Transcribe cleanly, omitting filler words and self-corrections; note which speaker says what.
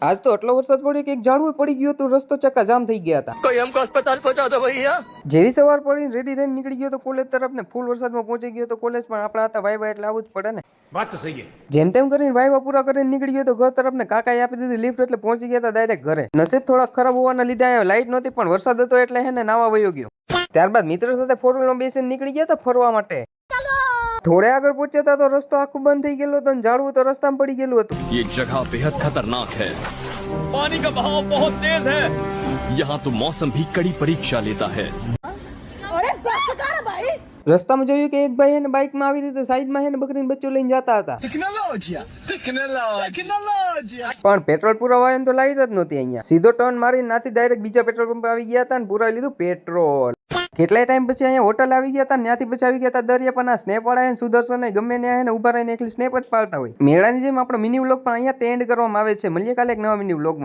Speaker 1: આજ તો એટલો વરસાદ પડ્યો કે એક ઝાડવું પડી ગયું હતું, રસ્તો ચક્કાજામ થઈ ગયા હતા।
Speaker 2: कोई हमको अस्पताल पहुंचा दो भैया।
Speaker 1: જેવી સવાર પડીને રેડી થઈને નીકળી ગયો તો કોલેજ તરફ ને ફૂલ વરસાદમાં પહોંચી ગયો તો કોલેજ પણ આપણા હતા વાયવા એટલે આવું જ પડે ને।
Speaker 3: बात तो सही है।
Speaker 1: જેમ તેમ કરીને વાયવા પૂરા કરીને નીકળી ગયો તો ઘર તરફ ને કાકાએ આપી દીધી લિફ્ટ એટલે પહોંચી ગયા હતા ડાયરેક્ટ ઘરે। નસીબ થોડા ખરાબ હોવાના લીધે અહીંયા લાઈટ નહોતી પણ વરસાદ હતો એટલે હે ને નાવા વયો ગયો। ત્યારબાદ મિત્રો સાથે 4 બેસીને નીકળી ગયા હતા ફરવા માટે। થોડે આગળ પહોંચ્યા હતા તો રસ્તો આખું બંધ થઈ ગયેલો હતો અને ઝાડવું તો રસ્તામાં પડી ગયેલું હતું।
Speaker 4: ये जगह बेहद खतरनाक है। पानी का बहाव बहुत तेज है। यहाँ तो मौसम भी कड़ी परीक्षा लेता है।
Speaker 1: રસ્તામાં જોયું કે એક ભાઈ હે ને બાઇકમાં આવી રીતે સાઈડમાં હે ને બકરીને બચ્ચું લઈને જતા હતા, પણ પેટ્રોલ પુરાવાય તો લાઈટ જ નહોતી અહીંયા। સીધો ટર્ન મારીને નાથી ડાયરેક્ટ બીજા પેટ્રોલ પંપ આવી ગયા હતા અને પુરાવી લીધું પેટ્રોલ। કેટલાય ટાઈમ પછી અહીંયા હોટલ આવી ગયા હતા, ત્યાંથી પછી આવી ગયા હતા દરિયા પણ આ સ્નેપ વાળા ને સુદર્શન ગમે ત્યાં ને ઉભા રહીને એકલી સ્નેપ જ પાડતા હોય। મેળાની જેમ આપણો મિની વ્લોગ પણ અહીંયા એન્ડ કરવામાં આવે છે। મળીએ કાલે એક નવા મિની વ્લોગમાં।